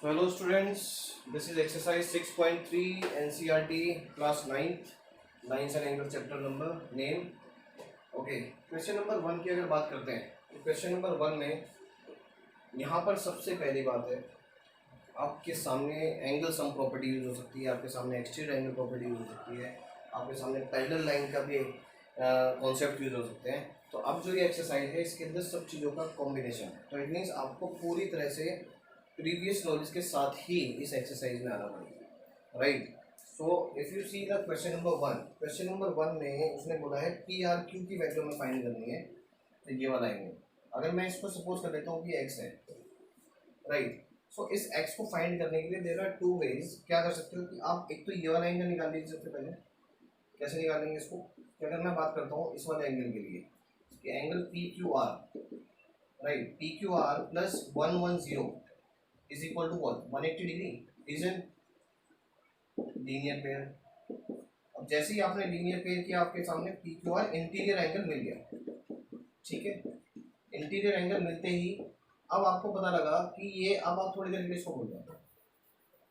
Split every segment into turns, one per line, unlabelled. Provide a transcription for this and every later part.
So hello students, this is exercise 6.3 NCERT class 9th lines and angle chapter number name. Okay, question number 1 की अगर बात करते हैं तो क्वेश्चन नंबर 1 में यहाँ पर सबसे पहली बात है आपके सामने एंगल सम प्रॉपर्टी यूज हो सकती है, आपके सामने एक्सटीरियर एंगल प्रॉपर्टी यूज हो सकती है, आपके सामने पैरेलल लाइन का भी कॉन्सेप्ट यूज हो सकते हैं। तो अब जो ये एक्सरसाइज है इसके अंदर सब चीज़ों का कॉम्बिनेशन है, तो इट मीन्स आपको पूरी तरह से प्रीवियस नॉलेज के साथ ही इस एक्सरसाइज में आना पड़ेगा, right. So if you see the question number 1, question number 1 में उसने बोला है पी आर क्यू की वैल्यू हमें फाइंड करनी है, तो ये वाला एंगल अगर मैं इसको सपोज कर लेता हूँ कि एक्स है, राइट। सो इस एक्स को फाइंड करने के लिए देयर आर टू वेज। क्या कर सकते हो कि आप एक तो ये वाला एंगल निकाल लीजिए सबसे पहले। कैसे निकालेंगे इसको, कि अगर मैं बात करता हूँ इस वाले एंगल के लिए कि angle P Q R, right, P Q R plus 110 is equal to what, 180 degree, reason linear pair. अब जैसे ही आपने लीनियर पेयर किया आपके सामने P Q R interior angle मिल गया, ठीक है। इंटीरियर एंगल मिलते ही अब आपको पता लगा कि ये, अब आप थोड़ी देर के लिए इसको भूल जाओ,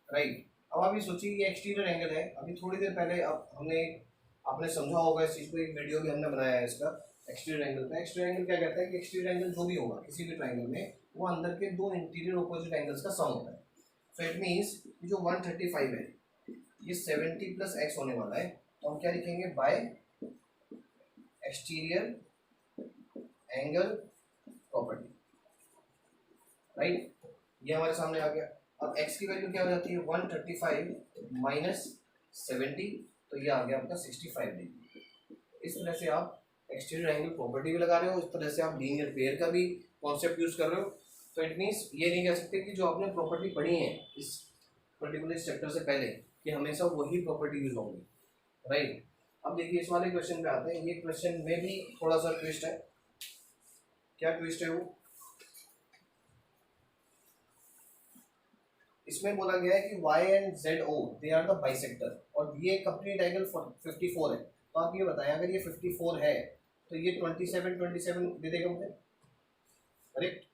राइट। अब आप ये सोचिए ये एक्सटीरियर एंगल है, अभी थोड़ी देर पहले अब आपने समझा होगा इस चीज़ को, एक वीडियो भी हमने बनाया है इसका एक्सटीरियर एंगल का। एक्सटीरियर एंगल क्या कहता है कि एक्सटीरियर एंगल जो भी होगा किसी भी ट्राइंगल में वो अंदर के दो इंटीरियर ऑपोजिट एंगल्स का सम होता है। सो इट मीन्स जो 135 है ये 70 प्लस एक्स होने वाला है, तो हम क्या लिखेंगे, bye exterior angle property, right. ये हमारे सामने आ गया। अब x की वैल्यू क्या हो जाती है, 135 माइनस 70, तो ये आ गया आपका 65 डिग्री। इस तरह से आप एक्सटीरियर एंगल प्रॉपर्टी भी लगा रहे हो, इस तरह से आप लीनियर पेयर का भी कॉन्सेप्ट यूज कर रहे हो। तो इट मीन्स ये नहीं कह सकते कि जो आपने प्रॉपर्टी पढ़ी है इस पर्टिकुलर चैप्टर से पहले कि हमेशा वही प्रॉपर्टी यूज होंगी, राइट। अब देखिए इस वाले क्वेश्चन पे आते हैं। ये क्वेश्चन में भी थोड़ा सा ट्विस्ट है। क्या ट्विस्ट है वो, इसमें बोला गया है कि y and z o they are the bisector, और ये कंप्लीट एंगल 54 है। तो आप ये बताएं अगर ये 54 है तो ये 27 दे देगा मुझे, करेक्ट।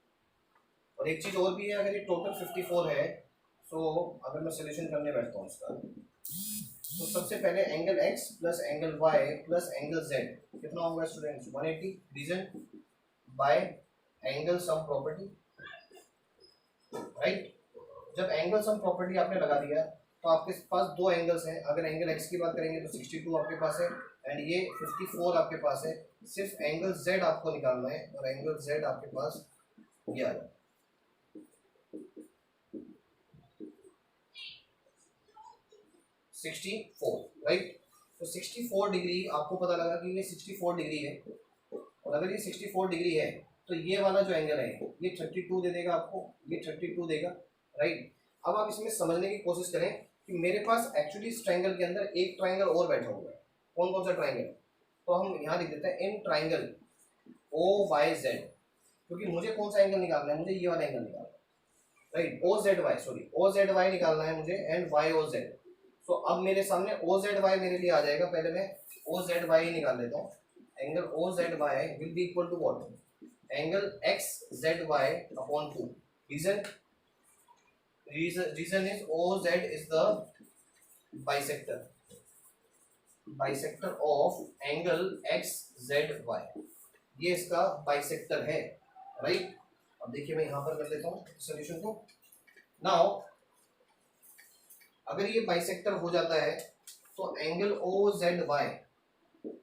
और एक चीज और भी है, अगर ये टोटल 54 है तो अगर मैं सोल्यूशन करने बैठता हूँ इसका, तो सबसे पहले एंगल x प्लस एंगल y प्लस एंगल z कितना होगा students, 180, reason by angle sum property, right. जब एंगल सम प्रॉपर्टी आपने लगा दिया तो आपके पास दो एंगल्स हैं। अगर एंगल x की बात करेंगे तो 62 आपके पास है एंड ये 54 आपके पास है। सिर्फ एंगल z आपको निकालना है और एंगल z आपके पास ये आ जाए 64, राइट। तो 64 डिग्री आपको पता लगा कि ये 64 डिग्री है, और अगर ये 64 डिग्री है तो ये वाला जो एंगल है ये 32 दे देगा आपको, ये 32 देगा, राइट। अब आप इसमें समझने की कोशिश करें कि मेरे पास एक्चुअली इस ट्राइंगल के अंदर एक ट्राइंगल और बैठा हुआ है। कौन कौन सा ट्राइंगल, तो हम यहाँ लिख देते हैं in triangle O Y Z, क्योंकि मुझे कौन सा एंगल निकालना है, मुझे ये वाला एंगल निकालना है, right. O Z Y, sorry O Z Y निकालना है मुझे एंड वाई ओ जेड। तो अब मेरे सामने ओ जेड वाई मेरे लिए आ जाएगा। पहले मैं ओ जेड वाई निकाल लेता हूँ। Angle O Z Y will be equal to what, angle X Z Y upon 2, reason is OZ is the bisector of angle XZY, ये इसका बाइसेक्टर है, राइट। अब देखिए मैं यहां पर कर लेता हूं सॉल्यूशन को। नाउ अगर ये बाइसेक्टर हो जाता है तो angle OZY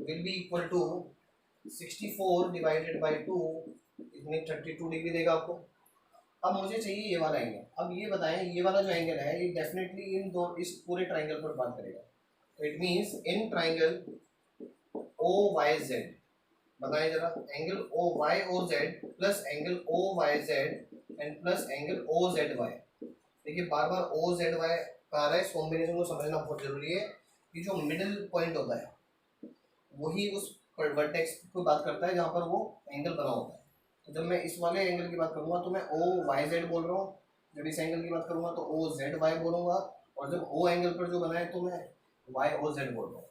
will be equal to 64 divided by 2, इतनी 32 डिग्री देगा आपको। अब मुझे चाहिए ये वाला एंगल। अब ये बताएं ये वाला जो एंगल है ये डेफिनेटली इन दो इस पूरे ट्राइंगल पर बात करेगा। तो it means in triangle O Y Z, बताएं जरा, angle O Y O Z plus angle O Y Z and plus angle O Z Y. देखिए बार बार ओ जेड वाई आ रहा है, इस कॉम्बिनेशन को समझना बहुत जरूरी है कि जो मिडिल पॉइंट होता है वही उस वर्टेक्स को बात करता है जहाँ पर वो एंगल बना होता है। तो जब मैं इस वाले एंगल की बात करूंगा तो मैं ओ वाई जेड बोल रहा हूँ, जब इस एंगल की बात करूंगा तो ओ जेड वाई बोलूंगा, और जब ओ एंगल पर जो बना है तो मैं वाई ओ जेड बोल रहा हूँ,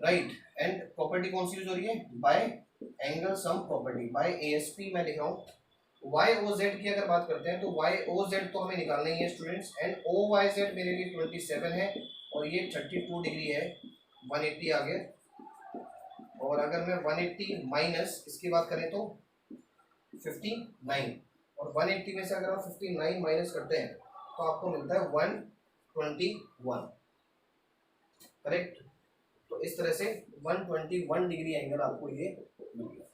राइट। एंड प्रॉपर्टी कौन सी यूज हो रही है, by angle sum property, by ASP मैं लिख रहा हूँ वाई ओ जेड की अगर बात करते हैं तो वाई ओ जेड तो हमें निकालना ही है students, and O Y Z मेरे लिए 27 है और ये 32 डिग्री है, 180 आ गया। और अगर मैं 180 माइनस इसकी बात करें तो 59, और 180 में से अगर आप 59 माइनस करते हैं तो आपको मिलता है 121, करेक्ट। तो इस तरह से 121 डिग्री एंगल आपको ये मिल गया।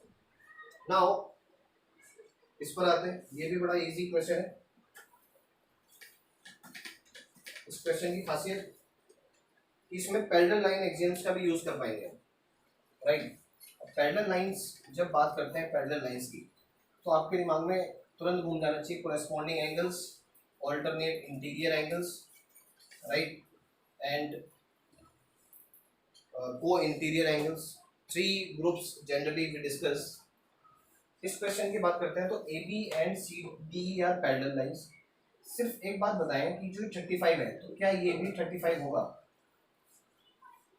नाउ इस पर आते हैं, ये भी बड़ा इजी क्वेश्चन है। इस क्वेश्चन की खासियत इसमें पैरेलल लाइन एक्सियम्स का भी यूज कर पाएंगे, राइट। पैरेलल लाइंस जब बात करते हैं पैरेलल लाइंस की, तो आपके दिमाग में तुरंत घूम जाना चाहिए corresponding angles, alternate interior angles, right, and co-interior angles, three groups generally we discuss. इस क्वेश्चन की बात करते हैं तो A B and C D are parallel lines. सिर्फ एक बात बताएं कि जो 35 है तो क्या ये भी 35 होगा,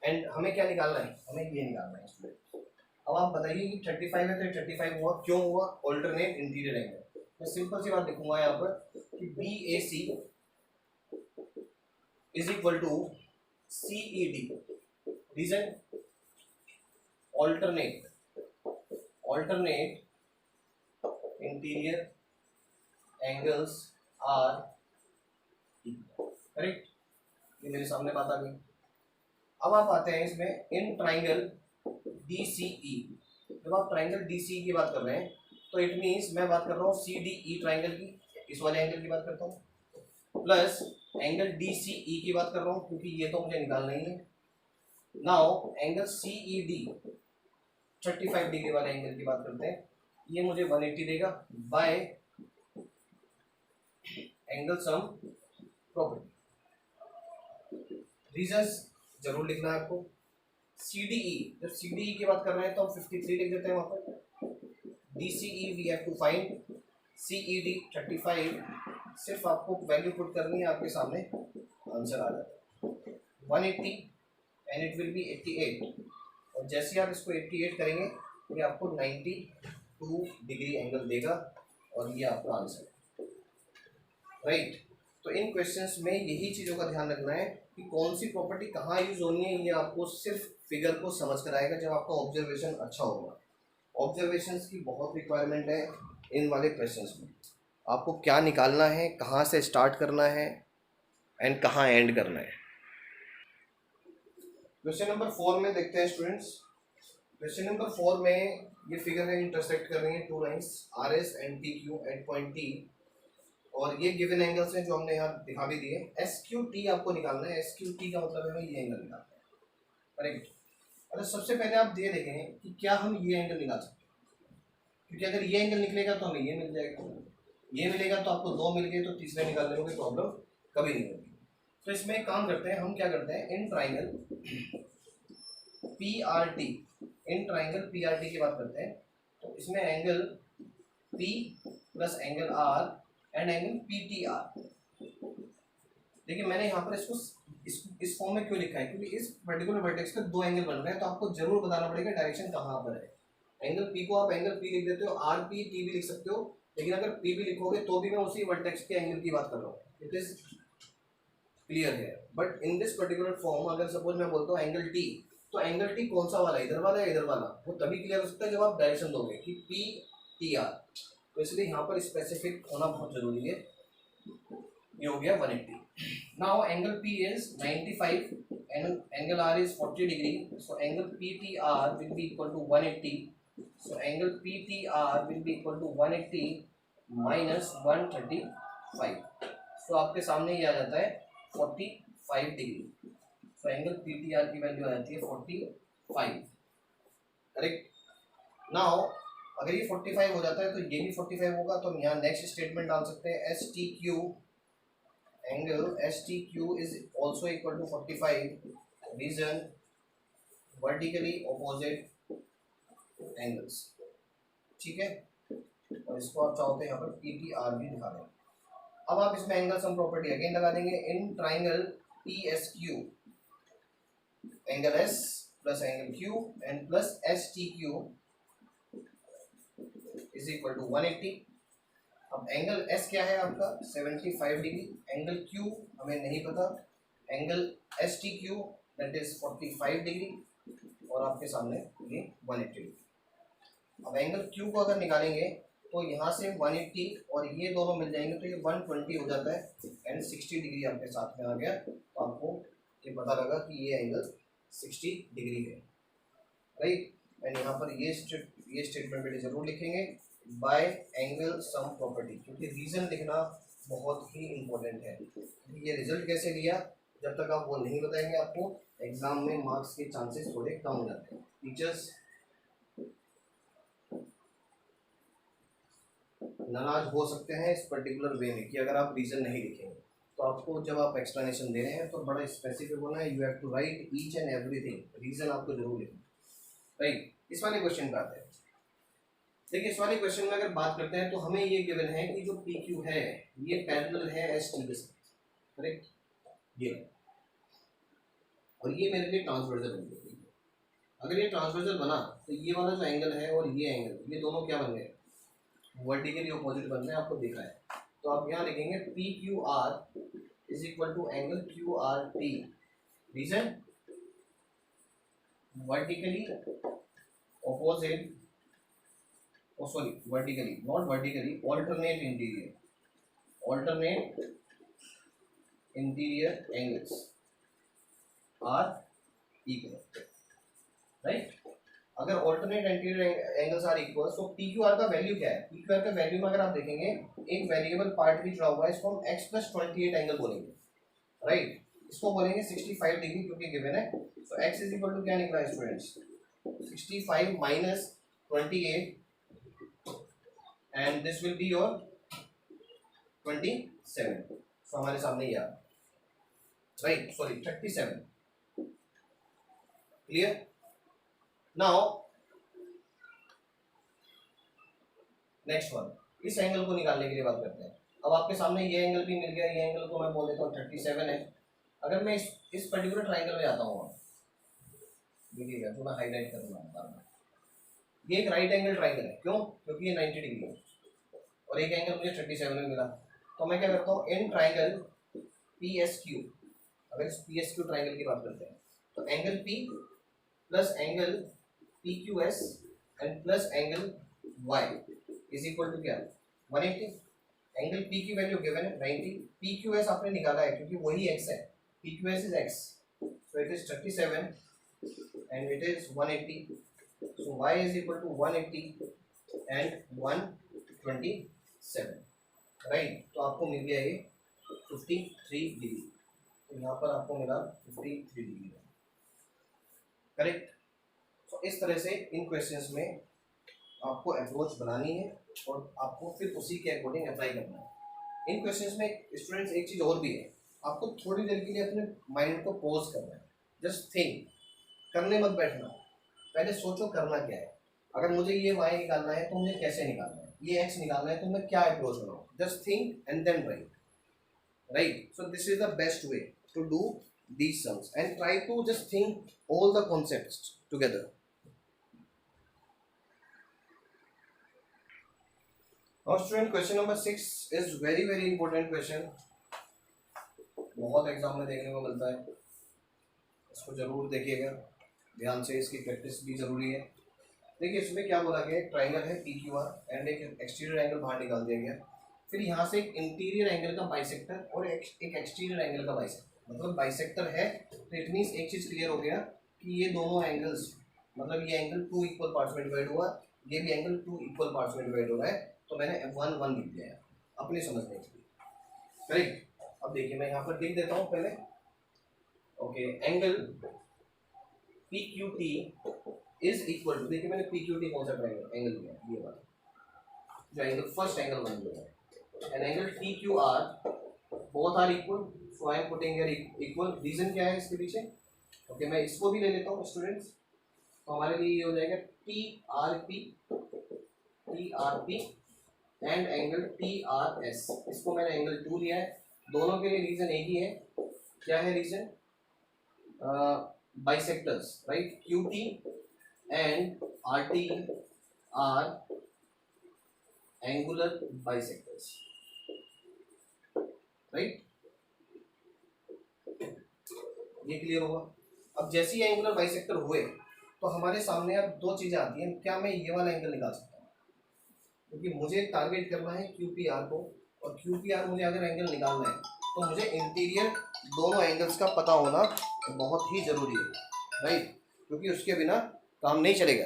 एंड हमें क्या निकालना है, हमें ये निकालना है स्टूडेंट। अब आप बताइए कि 35 है तो 35 हुआ, क्यों हुआ, ऑल्टरनेट इंटीरियर एंगल। मैं सिंपल सी बात लिखूंगा यहाँ पर कि B A C is equal to C E D. Reason, alternate interior angles are equal, correct. ये मेरे सामने बात आ गई। अब आप आते हैं इसमें इन ट्राइंगल डी सी ई। जब आप ट्राइंगल डी सी की बात कर रहे हैं तो इट मीन्स मैं बात कर रहा हूँ सी डी ई ट्राइंगल की, इस वाले एंगल की बात करता हूँ, प्लस एंगल डी सी ई की बात कर रहा हूँ क्योंकि ये तो मुझे निकालना ही है। Now angle C E D 35 degree वाले एंगल की बात करते हैं, ये मुझे 180 देगा by angle sum property. Reasons जरूर लिखना है आपको। CDE, जब CDE की बात कर रहे हैं तो हम 53 लिख देते हैं वहां पर। DCE we have to find, CED 35, सिर्फ आपको वैल्यू पुट करनी है, आपके सामने आंसर आ जाता है 180 एंड इट विल बी 88। और जैसे आप इसको 88 करेंगे तो ये आपको 92 डिग्री एंगल देगा और ये आपका आंसर है, राइट। तो इन क्वेश्चंस में यही चीज़ों का ध्यान रखना है कि कौन सी प्रॉपर्टी कहाँ यूज होनी है, ये आपको सिर्फ फिगर को समझ कर आएगा जब आपका ऑब्जर्वेशन अच्छा होगा। ऑब्जर्वेशंस की बहुत रिक्वायरमेंट है इन वाले क्वेश्चंस में। आपको क्या निकालना है, कहाँ से स्टार्ट करना है एंड कहाँ एंड करना है। क्वेश्चन नंबर 4 में देखते हैं स्टूडेंट्स। क्वेश्चन नंबर 4 में ये फिगर है, इंटरसेक्ट कर रही है two lines R S and P Q at point T, और ये गिवन एंगल्स हैं जो हमने यहाँ दिखा भी दिए। एस क्यू टी आपको निकालना है, एस क्यू टी का मतलब है ये एंगल निकालना है, करेक्ट। अगर सबसे पहले आप ये देखें कि क्या हम ये एंगल निकाल सकते हैं, क्योंकि अगर ये एंगल निकलेगा तो हमें ये मिल जाएगा, ये मिलेगा तो आपको दो मिल गए, तो तीसरे निकालने में कोई प्रॉब्लम कभी नहीं होगी। तो इसमें एक काम करते हैं, हम क्या करते हैं, in triangle P R T, in triangle P R T की बात करते हैं। तो इसमें angle P plus angle R and angle P T R. देखिए मैंने यहाँ पर इसको इस फॉर्म में क्यों लिखा है, क्योंकि इस पर्टिकुलर वर्टेक्स पे दो एंगल बन रहे हैं, तो आपको जरूर बताना पड़ेगा डायरेक्शन कहाँ पर है। एंगल पी को आप एंगल पी लिख देते हो, आर पी टी भी लिख सकते हो, लेकिन अगर पी भी लिखोगे तो भी मैं उसी वर्टेक्स के एंगल की बात कर रहा हूँ। इट इज क्लियर है। But in this particular form अगर सपोज मैं बोलता हूँ एंगल टी, तो एंगल टी कौन सा वाला, इधर वाला या इधर वाला, वो तभी क्लियर हो सकता है जब आप डायरेक्शन दोगे कि पी टी आर। तो इसलिए यहाँ पर स्पेसिफिक होना बहुत जरूरी है। ये हो गया 180। Now angle P is 95 and angle R is 40 degree, so angle PTR will be equal to 180. So angle PTR will be equal to 180 minus 135. So आपके सामने ये आ जाता है 45 डिग्री। So एंगल PTR की वैल्यू आ जाती है 45, करेक्ट। नाउ अगर ये 45 हो जाता है तो ये भी 45 होगा, तो हम यहाँ नेक्स्ट स्टेटमेंट डाल सकते हैं S T Q, angle STQ is also equal to 45, reason vertically opposite angles, ठीक है। और इसको आप चाहोगे यहाँ पर PTR भी दिखा दें। अब आप इसमें एंगल सम प्रॉपर्टी अगेन लगा देंगे, in triangle PSQ angle S plus angle Q and plus STQ is equal to 180, अब एंगल एस क्या है आपका 75 डिग्री, एंगल क्यू हमें नहीं पता, angle S T Q that is 45 degree, और आपके सामने ये 180 डिग्री। अब एंगल क्यू को अगर निकालेंगे तो यहाँ से 180 और ये दोनों मिल जाएंगे तो ये 120 हो जाता है एंड 60 डिग्री आपके साथ में आ गया, तो आपको ये पता लगा कि ये एंगल 60 डिग्री है, राइट। एंड यहाँ पर ये स्टेटमेंट बेटे जरूर लिखेंगे बाय एंगल सम प्रॉपर्टी, क्योंकि रीजन लिखना बहुत ही इंपॉर्टेंट है। ये रिजल्ट कैसे लिया, जब तक आप वो नहीं बताएंगे आपको एग्जाम में मार्क्स के चांसेस थोड़े कम हो जाते हैं। टीचर्स नाराज हो सकते हैं इस पर्टिकुलर वे में कि अगर आप रीजन नहीं लिखेंगे, तो आपको जब आप एक्सप्लेनेशन दे रहे हैं तो बड़ा स्पेसिफिक होना है, you have to write each and everything, reason आपको जरूर लिखना, राइट। इस वाले क्वेश्चन पे आते हैं। देखिए इस वाले क्वेश्चन में अगर बात करते हैं तो हमें ये गिवन है कि जो पी क्यू है ये पैरेलल है एस टी के साथ, करेक्ट, ये, और ये मेरे लिए ट्रांसवर्सल बन गया। अगर ये ट्रांसवर्सल बना तो ये वाला जो एंगल है और ये एंगल, ये दोनों क्या बन गए, वर्टिकली ऑपोजिट बन रहे हैं, आपको दिख रहा है। तो आप यहाँ लिखेंगे P Q R is equal to angle Q R T, reason vertically opposite, oh sorry vertically not vertically, alternate interior angles are equal, right। अगर alternate interior angles are equal तो PQR का वैल्यू क्या है, PQR का value में अगर आप देखेंगे एक वेरिएबल पार्ट भी जुड़ा हुआ है, इसको हम x + 28 एंगल बोलेंगे, राइट। इसको बोलेंगे 65 डिग्री क्योंकि गिवन है। तो x इज इक्वल टू क्या निकला है students, 65 minus 28 and this will be your 27, so हमारे सामने ये आ right, sorry 37, clear. Now next one, इस एंगल को निकालने के लिए बात करते हैं। अब आपके सामने ये एंगल भी मिल गया, ये एंगल को मैं बोल देता हूँ 37 है। अगर मैं इस पर्टिकुलर ट्राइंगल में आता हूँ, देखिएगा जो मैं हाईलाइट करूँगा, ये एक राइट एंगल ट्राइंगल है, क्यों, क्योंकि ये 90 डिग्री है और एक एंगल मुझे 37 में मिला। तो मैं क्या करता हूँ, इन ट्राइंगल पी एस क्यू, अगर इस पी एस क्यू ट्राइंगल की बात करते हैं तो angle P plus angle P Q S and plus angle Y is equal to क्या 180। एंगल पी की वैल्यू गिवन है 90, पी क्यू एस आपने निकाला है क्योंकि वही एक्स है, P Q S is x, so it is 37 and it is 180, so y is equal to 180 and 127, right. तो आपको मिल गया ये 53 डिग्री, तो यहाँ पर आपको मिला 53 डिग्री, करेक्ट। तो इस तरह से इन क्वेश्चंस में आपको अप्रोच बनानी है और आपको फिर उसी के अकॉर्डिंग अप्लाई करना है। इन क्वेश्चंस में स्टूडेंट्स एक चीज़ और भी है, आपको थोड़ी देर के लिए अपने माइंड को पॉज करना है, जस्ट थिंक, करने मत बैठना, पहले सोचो करना क्या है। अगर मुझे ये y निकालना है तो मुझे कैसे निकालना है, ये x निकालना है तो मैं क्या अप्रोच बनाऊँ, just think and then write, right. So this is the best way to do these sums and try to just think all the concepts together. Now student, question number 6 is very important question, बहुत exam में देखने को मिलता है, इसको जरूर देखिएगा ध्यान से, इसकी प्रैक्टिस भी जरूरी है। देखिए इसमें क्या बोला गया, एक ट्राइंगल है पी क्यू आर एंड एक एक्सटीरियर एंगल बाहर निकाल दिया गया, फिर यहाँ से एक इंटीरियर एंगल का बाइसेक्टर और एक एक्सटीरियर एंगल का बाइसेक्टर, मतलब बाइसेक्टर है तो इट मीन्स एक चीज़ क्लियर हो गया कि ये दोनों एंगल्स, मतलब ये एंगल 2 इक्वल पार्ट्स में डिवाइड हुआ, ये भी एंगल 2 इक्वल पार्ट्स में डिवाइड हो रहा है, तो मैंने 1 लिख दिया है अपने समझने के लिए, करेक्ट। अब देखिए मैं यहाँ पर लिख देता हूँ पहले, okay, angle P Q T is equal to, देखिए मैंने पी क्यू टी कौन सा ट्राइंगल एंगल लिया, ये वाला जो एंगल फर्स्ट एंगल बन गया है, and angle T Q R both are equal, so I am putting here equal. Reason क्या है इसके पीछे, ओके मैं इसको भी ले लेता हूँ स्टूडेंट्स, तो हमारे लिए ये हो जाएगा T R P and angle T R S, इसको मैंने एंगल 2 लिया है, दोनों के लिए रीजन एक ही है, क्या है reason, bisectors, right, Q T and R T are angular bisectors, right, ये क्लियर होगा। अब जैसे ही एंगुलर बाइसेक्टर हुए तो हमारे सामने अब दो चीजें आती हैं, क्या मैं ये वाला एंगल निकाल सकता हूँ, क्योंकि मुझे टारगेट करना है QPR को, और QPR मुझे अगर एंगल निकालना है तो मुझे इंटीरियर दोनों एंगल्स का पता होना बहुत ही जरूरी है, राइट, क्योंकि उसके बिना काम नहीं चलेगा।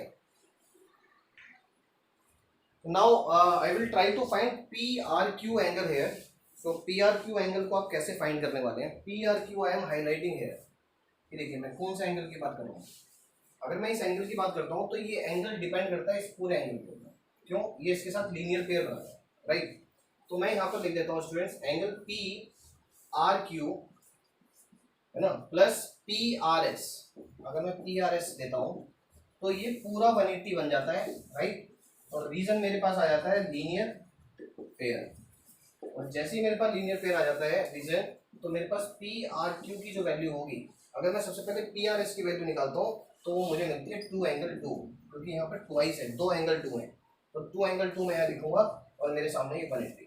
Now I will try to find PRQ angle here. तो PRQ एंगल को आप कैसे फाइंड करने वाले हैं? PRQ I am highlighting here. ये देखिए मैं कौन सा एंगल की बात कर रहा हूँ। अगर मैं इस एंगल की बात करता हूँ तो ये एंगल डिपेंड करता है इस पूरे एंगल के ऊपर, क्यों? ये इसके साथ लीनियर पेयर बना है, राइट। तो मैं यहाँ पर लिख देता हूँ स्टूडेंट्स, एंगल PRQ है ना प्लस PRS। अगर मैं PRS देता हूँ तो ये पूरा 180 बन जाता है, राइट, और रीजन मेरे पास आ जाता है लीनियर पेयर। और जैसे ही मेरे पास लीनियर पेयर आ जाता है रीजन, तो मेरे पास PRQ की जो वैल्यू होगी, अगर मैं सबसे पहले PRS की वैल्यू निकालता हूँ तो मुझे मिलती है 2 एंगल 2, क्योंकि यहाँ पर ट्वाइस है, 2 एंगल 2 है, तो 2 एंगल 2 मैं यहाँ लिखूंगा और मेरे सामने ये 180।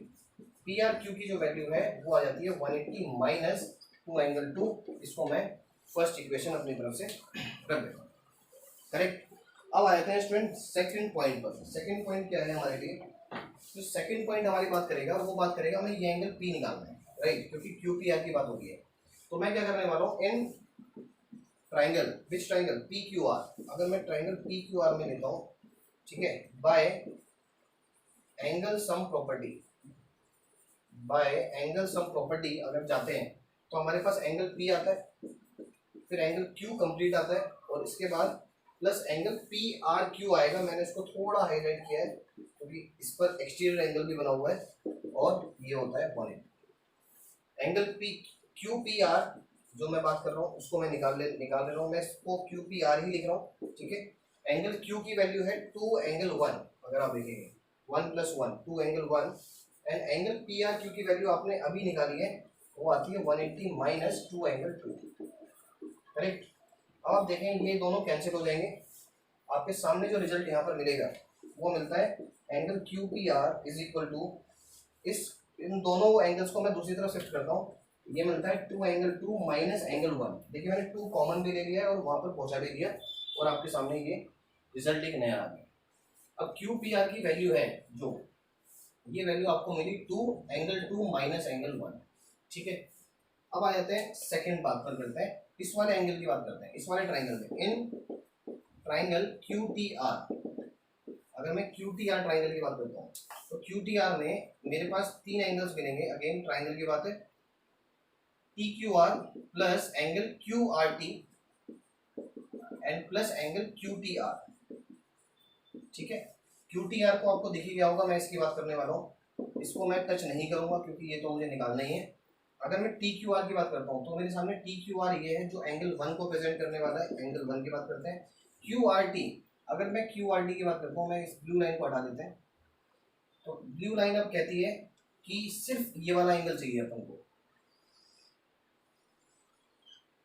PRQ की जो वैल्यू है वो आ जाती है 180 माइनस 2 एंगल 2। इसको मैं फर्स्ट इक्वेशन अपनी तरफ से कर देता हूँ, करेक्ट। अब आ जाते हैं स्टूडेंट सेकंड पॉइंट पर। सेकंड पॉइंट क्या है हमारे लिए? जो सेकंड पॉइंट हमारी बात करेगा वो बात करेगा हमें ये एंगल P निकालना है, राइट, क्योंकि QPR की बात हो गई है। तो मैं क्या करने वाला हूँ, in triangle, which triangle? PQR। अगर मैं ट्राइंगल PQR में लेता हूँ, ठीक है, by angle sum property, bye angle sum property अगर जाते हैं तो हमारे पास एंगल P आता है, फिर एंगल Q कंप्लीट आता है, और इसके बाद प्लस एंगल PRQ आएगा। मैंने इसको थोड़ा हाईलाइट किया है क्योंकि इस पर एक्सटीरियर एंगल भी बना हुआ है, और ये होता है 180। एंगल QPR जो मैं बात कर रहा हूँ उसको मैं निकाल ले रहा हूँ, मैं इसको QPR ही लिख रहा हूँ, ठीक है। एंगल Q की वैल्यू है 2 एंगल 1, अगर आप देखेंगे 1 + 1 2 एंगल 1, एंड एंगल PRQ की वैल्यू आपने अभी निकाली है, वो आती है 180 माइनस 2 एंगल 2, करेक्ट। अब आप देखें ये दोनों कैंसिल हो जाएंगे, आपके सामने जो रिजल्ट यहाँ पर मिलेगा वो मिलता है angle QPR is equal to, इस इन दोनों एंगल्स को मैं दूसरी तरफ शिफ्ट करता हूँ, ये मिलता है 2 एंगल 2 माइनस एंगल 1। देखिए मैंने 2 कॉमन भी ले लिया है और वहाँ पर पहुँचा भी दिया, और आपके सामने ये रिजल्ट एक नया आ गया। अब QPR की वैल्यू है जो, ये वैल्यू आपको मिली 2 एंगल 2 माइनस एंगल 1, ठीक है। अब आ जाते हैं सेकेंड बात पर करते हैं, इस वाले एंगल की बात करते हैं, इस वाले ट्राइंगल में। इन ट्राइंगल QTR, अगर मैं QTR ट्राइंगल की बात करता हूँ तो QTR में मेरे पास 3 एंगल्स मिलेंगे। अगेन ट्राइंगल की बात है, TQR plus angle QRT and plus angle QTR, ठीक है। QTR को आपको दिख ही गया होगा, मैं इसकी बात करने वाला हूँ, इसको मैं टच नहीं करूंगा क्योंकि ये तो मुझे निकालना ही है। अगर मैं TQR की बात करता हूँ तो मेरे सामने TQR ये है जो एंगल 1 को प्रेजेंट करने वाला है, एंगल 1 की बात करते हैं। QRT, अगर मैं QRT की बात करता हूँ, मैं इस ब्लू लाइन को हटा देते हैं, तो ब्लू लाइन अब कहती है कि सिर्फ ये वाला एंगल चाहिए अपन को,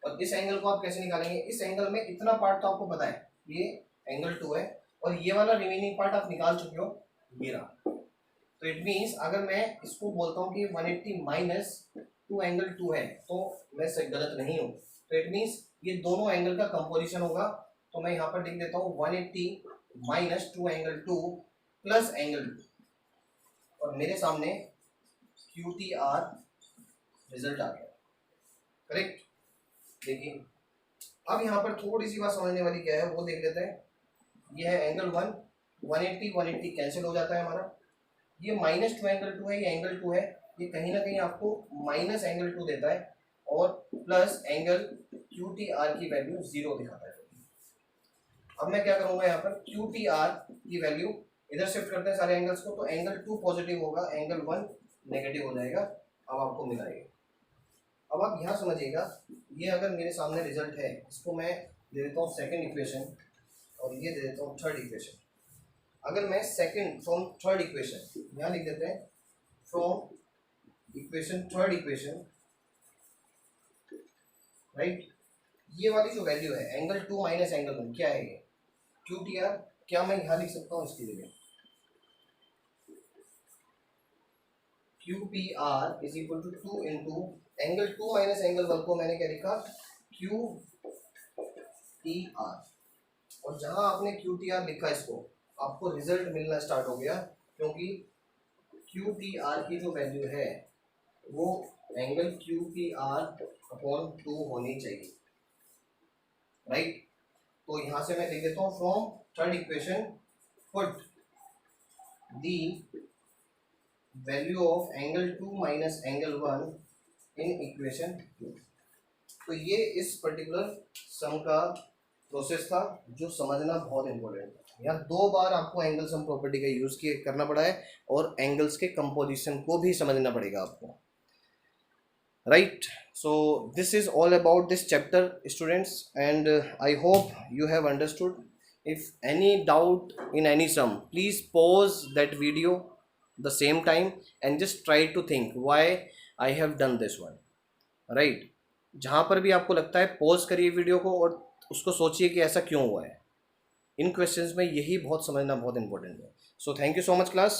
और इस एंगल को आप कैसे निकालेंगे? इस एंगल में इतना पार्ट तो आपको पता है, ये एंगल 2 है, और ये वाला रिमेनिंग पार्ट आप निकाल चुके हो, ये रहा। तो इट मीन्स अगर मैं इसको बोलता हूँ कि 180 माइनस 2 एंगल 2 है तो मैं गलत नहीं हूँ। तो इट मीन्स ये दोनों एंगल का कंपोजिशन होगा, तो मैं यहाँ पर लिख देता हूँ 180 माइनस 2 एंगल 2 प्लस एंगल 2, और मेरे सामने QTR रिजल्ट आ गया, करेक्ट। देखिए अब यहाँ पर थोड़ी सी बात समझने वाली क्या है वो देख लेते हैं। ये है एंगल 1, 180 180 कैंसिल हो जाता है हमारा, ये माइनस 2 एंगल 2 है, ये एंगल 2 है, ये कहीं ना कहीं आपको माइनस एंगल 2 देता है, और प्लस एंगल QTR की वैल्यू 0 दिखाता है। अब मैं क्या करूंगा, यहाँ पर QTR की वैल्यू इधर शिफ्ट करते हैं सारे एंगल्स को, तो एंगल 2 पॉजिटिव होगा, एंगल 1 नेगेटिव हो जाएगा। अब आपको मिला ये। अब आप यहाँ समझिएगा, ये अगर मेरे सामने रिजल्ट है, इसको मैं दे देता हूँ सेकेंड इक्वेशन, और ये दे देता हूँ थर्ड इक्वेशन। अगर मैं सेकेंड फ्रॉम थर्ड इक्वेशन यहाँ लिख देते हैं, from equation third equation, right, ये वाली जो वैल्यू है एंगल 2 माइनस एंगल 1 क्या है ये QTR, क्या मैं यहाँ लिख सकता हूँ इसकी जगह? Q P R is equal to 2 into angle 2 minus angle 1 को मैंने क्या लिखा, क्यू टी आर। और जहां आपने क्यू टी आर लिखा इसको, आपको रिजल्ट मिलना स्टार्ट हो गया, क्योंकि क्यू टी आर की जो वैल्यू है वो angle Q P are upon 2 होनी चाहिए, राइट। तो यहां से मैं लिख देता हूं, from third equation put the value of angle 2 minus angle 1 in equation 2। तो ये इस पर्टिकुलर सम का प्रोसेस था जो समझना बहुत इंपॉर्टेंट है। यहाँ 2 बार आपको एंगल सम प्रॉपर्टी का यूज करना पड़ा है और एंगल्स के कंपोजिशन को भी समझना पड़ेगा आपको, right. So this is all about this chapter students, and I hope you have understood. If any doubt in any sum, please pause that video the same time and just try to think why I have done this one, right. जहाँ पर भी आपको लगता है pause करिए video को और उसको सोचिए कि ऐसा क्यों हुआ है। इन क्वेश्चंस में यही बहुत समझना बहुत इंपॉर्टेंट है। So thank you so much class.